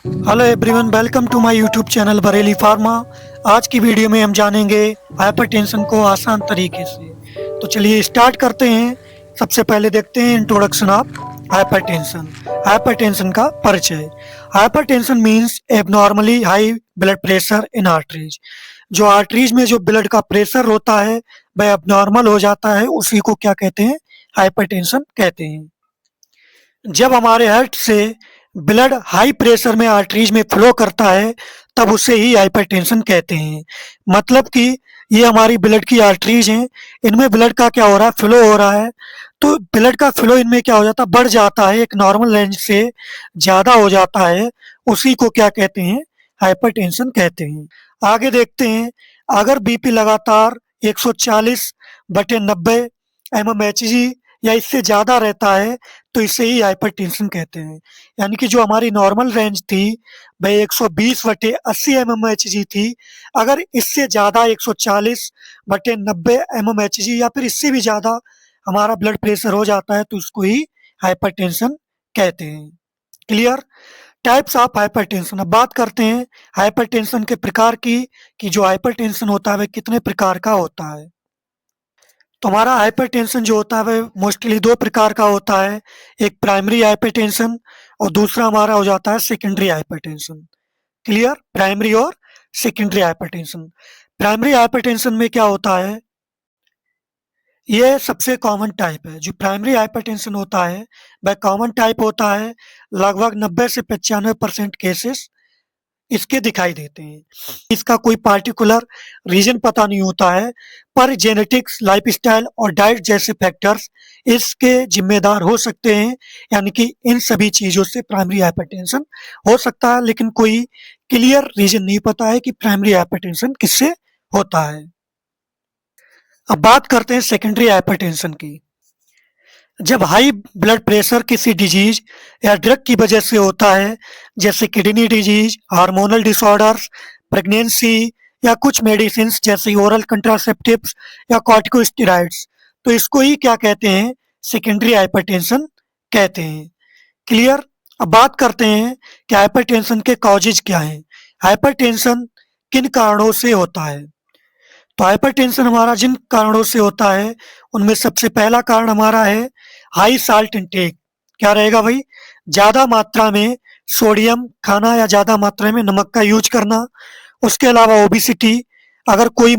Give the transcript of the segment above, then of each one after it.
Hello everyone, welcome to my YouTube channel Bareilly Pharma. आज की video में हम जानेंगे हाइपरटेंशन को आसान तरीके से। तो चलिए स्टार्ट करते हैं। सबसे पहले देखते हैं इंट्रोडक्शन ऑफ हाइपरटेंशन। हाइपरटेंशन का परिचय। Hypertension means abnormally high blood pressure in arteries. जो आर्टरीज में जो ब्लड का प्रेशर होता है वह एबनॉर्मल हो जाता है, उसी को क्या कहते हैं? हाइपरटेंशन कहते हैं। जब हमारे हार्ट से ब्लड हाई प्रेशर में आर्टरीज में फ्लो करता है तब उसे ही हाइपरटेंशन कहते हैं। मतलब कि ये हमारी ब्लड की आर्टरीज हैं, इनमें ब्लड का क्या हो रहा है? फ्लो हो रहा है। तो ब्लड का फ्लो इनमें क्या हो जाता है? बढ़ जाता है, एक नॉर्मल रेंज से ज़्यादा हो जाता है। उसी को क्या कहते हैं? हाइपरटेंशन कहते हैं। आगे देखते हैं। अगर बीपी लगातार 140/90 mmHg या इससे ज़्यादा रहता है तो इसे ही हाइपरटेंशन कहते हैं। यानी कि जो हमारी नॉर्मल रेंज थी वह 120/80 mmHg थी। अगर इससे ज़्यादा 140/90 mmHg या फिर इससे भी ज़्यादा हमारा ब्लड प्रेशर हो जाता है तो उसको ही हाइपरटेंशन कहते हैं। क्लियर? Types of hypertension. अब बात करते हैं हाइपरटेंशन के प्रकार की, कि जो हाइपरटेंशन होता है वह कितने प्रकार का होता है। तो हमारा हाइपरटेंशन जो होता है वह मोस्टली दो प्रकार का होता है। एक प्राइमरी हाइपरटेंशन और दूसरा हमारा हो जाता है सेकेंडरी हाइपरटेंशन। क्लियर? प्राइमरी और सेकेंडरी हाइपरटेंशन। प्राइमरी हाइपरटेंशन में क्या होता है? ये सबसे कॉमन टाइप है। जो प्राइमरी हाइपरटेंशन होता है वह कॉमन टाइप होता है। लगभग 90 से 95% केसेस इसके दिखाई देते हैं। इसका कोई पार्टिकुलर रीज़न पता नहीं होता है, पर जेनेटिक्स, लाइफ़स्टाइल और डाइट जैसे फैक्टर्स इसके ज़िम्मेदार हो सकते हैं। यानी कि इन सभी चीज़ों से प्राइमरी हाइपरटेंशन हो सकता है, लेकिन कोई क्लियर रीज़न नहीं पता है कि प्राइमरी हाइपरटेंशन किससे होता है। अब बात करते हैं सेकेंडरी हाइपरटेंशन की। जब हाई ब्लड प्रेशर किसी डिजीज या ड्रग की वजह से होता है, जैसे kidney disease, hormonal disorders, pregnancy या कुछ मेडिसिन जैसे ओरल कंट्रासेप्टिव्स या कॉर्टिकोस्टेरॉइड्स, तो इसको ही क्या कहते हैं? सेकेंडरी हाइपरटेंशन कहते हैं। क्लियर? अब बात करते हैं कि हाइपरटेंशन के कॉजेज क्या हैं। हाइपरटेंशन किन कारणों से होता है? तो हाइपरटेंशन हमारा जिन कारणों से होता है उनमें सबसे पहला कारण हमारा है हाई साल्ट इंटेक। क्या रहेगा भाई? ज़्यादा मात्रा में सोडियम खाना या ज़्यादा मात्रा में नमक का यूज करना। उसके अलावा ओबिसिटी। अगर कोई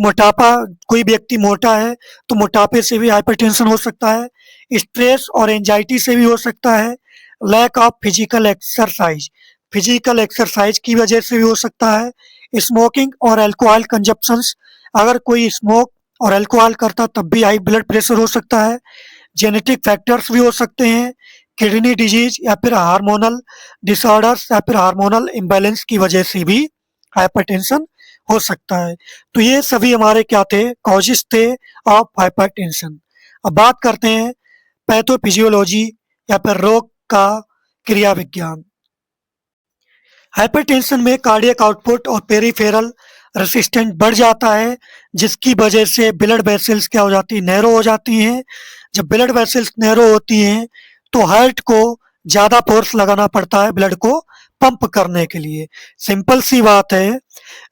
व्यक्ति मोटा है तो मोटापे से भी हाइपरटेंशन हो सकता है। स्ट्रेस और एंजाइटी से भी हो सकता है। Lack of physical exercise, physical exercise की वजह से भी हो सकता है। स्मोकिंग और अल्कोहल कंजप्शंस, अगर कोई स्मोक और अल्कोहल करता तब भी हाई ब्लड प्रेशर हो सकता है। जेनेटिक फैक्टर्स भी हो सकते हैं। किडनी डिजीज या फिर हार्मोनल डिसऑर्डर्स या फिर हार्मोनल इम्बैलेंस की वजह से भी हाइपरटेंशन हो सकता है। तो ये सभी हमारे क्या थे? कॉजेस थे ऑफ हाइपरटेंशन। अब बात करते हैं पैथोफिजियोलॉजी या फिर रोग का क्रिया विज्ञान। हाइपरटेंशन में कार्डियक आउटपुट और पेरिफेरल रेसिस्टेंट बढ़ जाता है, जिसकी वजह से ब्लड वेसल्स क्या हो जाती है? नैरो हो जाती हैं। जब ब्लड वेसल्स नैरो होती हैं तो हार्ट को ज़्यादा फोर्स लगाना पड़ता है ब्लड को पंप करने के लिए। सिंपल सी बात है,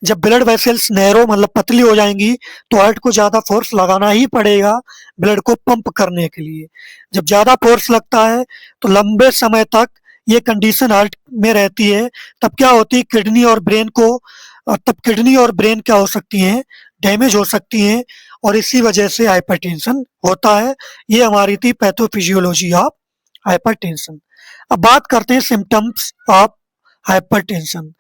जब ब्लड वेसल्स नैरो मतलब पतली हो जाएंगी तो हार्ट को ज़्यादा फोर्स लगाना ही पड़ेगा ब्लड को पंप करने के लिए। जब ज़्यादा फोर्स लगता है तो लंबे समय तक ये कंडीशन हार्ट में रहती है। तब क्या होती है? तब किडनी और ब्रेन क्या हो सकती हैं? डैमेज हो सकती हैं और इसी वजह से हाइपरटेंशन होता है। ये हमारी थी पैथोफिजियोलॉजी ऑफ हाइपरटेंशन। अब बात करते हैं सिम्टम्स ऑफ हाइपरटेंशन।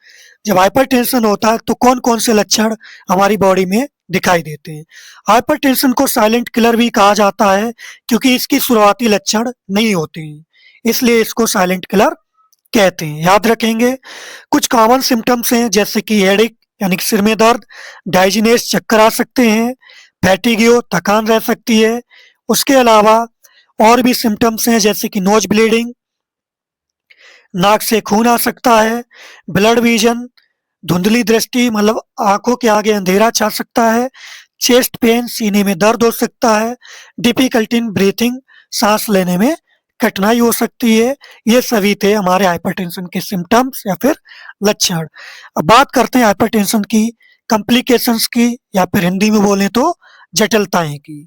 जब हाइपरटेंशन होता है तो कौन कौन से लक्षण हमारी बॉडी में दिखाई देते हैं? हाइपरटेंशन को साइलेंट किलर भी कहा जाता है, क्योंकि इसकी शुरुआती लक्षण नहीं होते हैं, इसलिए इसको साइलेंट किलर कहते हैं। याद रखेंगे। कुछ कॉमन सिम्टम्स हैं जैसे कि हेडेक यानी कि सिर में दर्द, डाइजीनेस चक्कर आ सकते हैं, फैटिग्यू थकान रह सकती है। उसके अलावा और भी सिम्टम्स हैं जैसे कि नोज ब्लीडिंग, नाक से खून आ सकता है, ब्लड विजन, धुंधली दृष्टि मतलब आंखों के आगे अंधेरा छा सकता है, चेस्ट पेन सीने में दर्द हो सकता है, डिफिकल्टी इन ब्रीथिंग सांस लेने में कठिनाई हो सकती है। ये सभी थे हमारे हाइपरटेंशन के सिम्टम्स या फिर लक्षण। अब बात करते हैं हाइपरटेंशन की कॉम्प्लिकेशंस की, या फिर हिंदी में बोलें तो जटिलताएं की।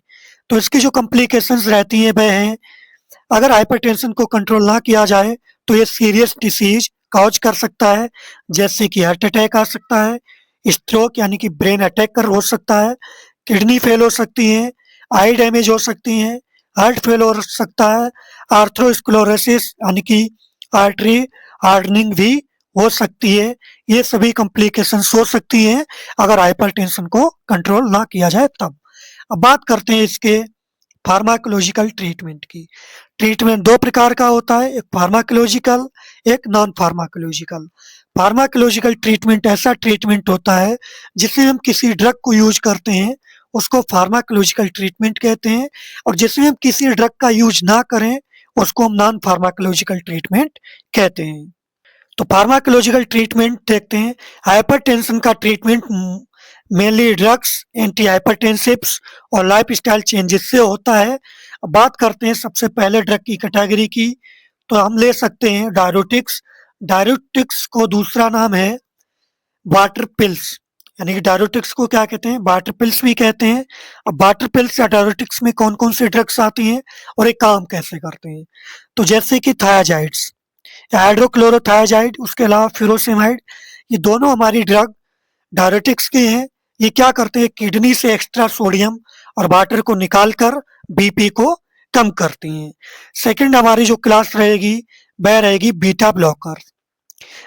तो इसकी जो कॉम्प्लिकेशंस रहती हैं वह हैं, अगर हाइपरटेंशन को कंट्रोल ना किया जाए तो ये सीरियस डिसीज कॉज कर सकता है, जैसे कि हार्ट अटैक आ सकता है, स्ट्रोक यानी कि ब्रेन अटैक कर हो सकता है, किडनी फेल हो सकती है, आई डैमेज हो सकती है, हार्ट फेल हो सकता है, आर्थ्रोस्क्लेरोसिस यानी कि आर्टरी हार्डनिंग भी हो सकती है। ये सभी कॉम्प्लिकेशंस हो सकती हैं अगर हाइपरटेंशन को कंट्रोल ना किया जाए तब। अब बात करते हैं इसके फार्माकोलॉजिकल ट्रीटमेंट की। ट्रीटमेंट दो प्रकार का होता है, एक फार्माकोलॉजिकल, एक नॉन फार्माकोलॉजिकल। फार्माकोलॉजिकल ट्रीटमेंट ऐसा ट्रीटमेंट होता है जिसमें हम किसी ड्रग को यूज करते हैं, उसको फार्माकोलॉजिकल ट्रीटमेंट कहते हैं, और जिसमें हम किसी ड्रग का यूज ना करें उसको हम नॉन फार्माकोलॉजिकल ट्रीटमेंट कहते हैं। तो फार्माकोलॉजिकल ट्रीटमेंट देखते हैं। हाइपरटेंशन का ट्रीटमेंट मेनली ड्रग्स, एंटी हाइपरटेंसिव्स और लाइफस्टाइल चेंजेस से होता है। अब बात करते हैं सबसे पहले ड्रग की कैटेगरी की, तो हम ले सकते हैं डायरोटिक्स। डायरोटिक्स को दूसरा नाम है वाटर पिल्स, यानी कि डायरोटिक्स को क्या कहते हैं, वाटर पिल्स भी कहते हैं। अब वाटर पिल्स या डायरोटिक्स में कौन कौन सी ड्रग्स आती हैं और ये काम कैसे करते हैं, तो जैसे कि थायाजाइड्स, हाइड्रोक्लोरोथायाजाइड, उसके अलावा फ्यूरोसेमाइड, ये दोनों हमारी ड्रग डायरेटिक्स के हैं। ये क्या करते हैं, किडनी से एक्स्ट्रा सोडियम और वाटर को निकालकर बीपी को कम करती हैं। सेकंड हमारी जो क्लास रहेगी वह रहेगी बीटा ब्लॉकर।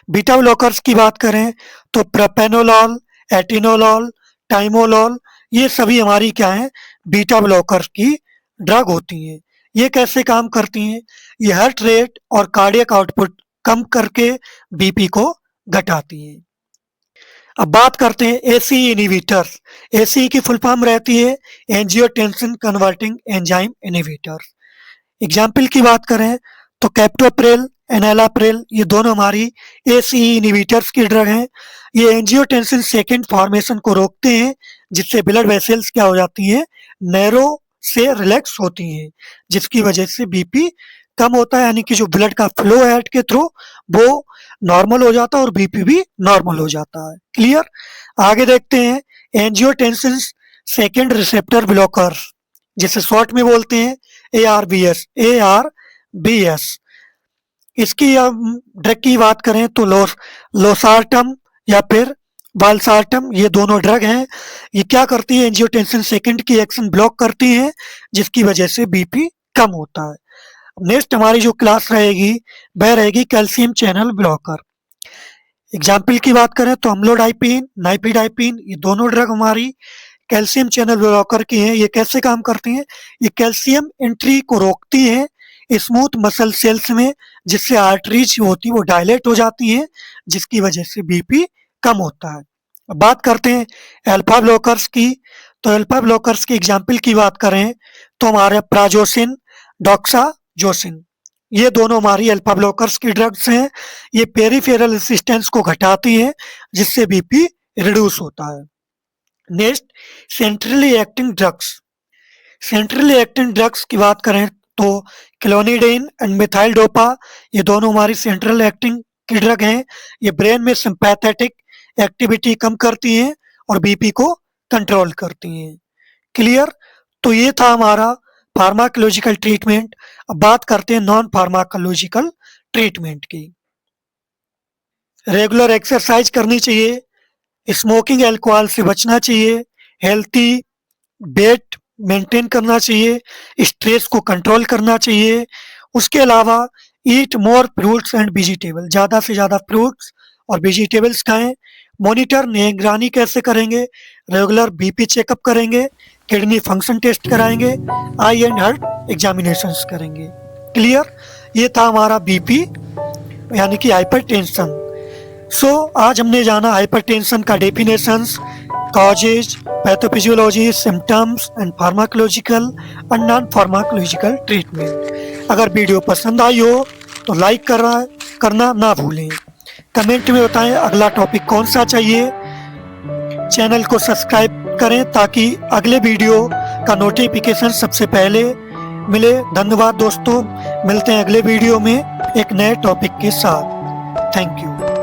बीटा ब्लॉकर्स की बात करें तो प्रोपेनोलॉल, एटिनोलॉल, टाइमोलॉल, ये सभी हमारी क्या है, बीटा ब्लॉकर की ड्रग होती हैं। ये कैसे काम करती हैं, ये हार्ट रेट और कार्डियक आउटपुट कम करके बीपी को घटाती हैं। अब बात करते हैं एसीई इनहिबिटर्स। एसीई की फुल फॉर्म रहती है angiotensin converting enzyme inhibitor. Example की बात करें तो कैप्टोप्रिल, एनालाप्रिल, ये दोनों हमारी एसीई इनहिबिटर्स की ड्रग हैं। ये एंजियोटेंसिन सेकेंड फॉर्मेशन को रोकते हैं, जिससे ब्लड वेसल्स क्या हो जाती हैं, नैरो से रिलैक्स होती हैं, जिसकी वजह से बीपी कम होता है, यानी कि जो ब्लड का फ्लो है हार्ट के थ्रू वो नॉर्मल हो जाता है और बीपी भी नॉर्मल हो जाता है। क्लियर। आगे देखते हैं एंजियोटेंसिन सेकेंड रिसेप्टर ब्लॉकर, जिसे शॉर्ट में बोलते हैं ARBS। ARBS इसकी ड्रग की बात करें तो लोसार्टम या फिर वालसार्टम, ये दोनों ड्रग हैं। ये क्या करती है, एंजियोटेंसिन सेकेंड की एक्शन ब्लॉक करती है, जिसकी वजह से बीपी कम होता है। नेक्स्ट हमारी जो क्लास रहेगी वह रहेगी कैल्शियम चैनल ब्लॉकर। एग्जाम्पल की बात करें तो अम्लोडाइपिन, नाइपिडाइपिन, ये दोनों ड्रग हमारी कैल्शियम चैनल ब्लॉकर की हैं। ये कैसे काम करती हैं, ये कैल्शियम एंट्री को रोकती हैं स्मूथ मसल सेल्स में, जिससे आर्टरीज होती है वो डायलेट हो जाती हैं, जिसकी वजह से बीपी कम होता है। अब बात करते हैं अल्फा ब्लॉकर्स की, तो अल्फा ब्लॉकर्स की एग्जाम्पल की बात करें तो हमारे प्राजोसिन, डॉक्साजोसिन, ये दोनों हमारी अल्फा ब्लॉकर्स की ड्रग्स हैं। ये पेरिफेरल रेजिस्टेंस को घटाती हैं, जिससे बीपी रिड्यूस होता है। Next centrally acting drugs. Centrally acting drugs की बात करें तो क्लोनिडेन एंड मिथाइल डोपा, ये दोनों हमारी सेंट्रल एक्टिंग की ड्रग हैं। ये ब्रेन में सिंपैथेटिक एक्टिविटी कम करती हैं और बीपी को कंट्रोल करती हैं। क्लियर। तो ये था हमारा फार्माकोलॉजिकल ट्रीटमेंट। अब बात करते हैं नॉन फार्माकोलॉजिकल ट्रीटमेंट की। रेगुलर एक्सरसाइज करनी चाहिए, स्मोकिंग अल्कोहल से बचना चाहिए, हेल्थी वेट मेंटेन करना चाहिए, स्ट्रेस को कंट्रोल करना चाहिए। उसके अलावा ईट मोर फ्रूट्स एंड वेजिटेबल, ज़्यादा से ज़्यादा फ्रूट्स और वेजिटेबल्स खाएं। मॉनिटर निगरानी कैसे करेंगे, रेगुलर बीपी चेकअप करेंगे, किडनी फंक्शन टेस्ट कराएंगे, आई एंड हार्ट एग्जामिनेशंस करेंगे। क्लियर। ये था हमारा बीपी यानी कि हाइपरटेंशन। आज हमने जाना हाइपरटेंशन का definitions, causes, pathophysiology, symptoms and pharmacological and non pharmacological treatment. अगर वीडियो पसंद आई हो तो लाइक करना ना भूलें। कमेंट में बताएं अगला टॉपिक कौन सा चाहिए। चैनल को सब्सक्राइब करें ताकि अगले वीडियो का नोटिफिकेशन सबसे पहले मिले। धन्यवाद दोस्तों, मिलते हैं अगले वीडियो में एक नए टॉपिक के साथ। Thank you.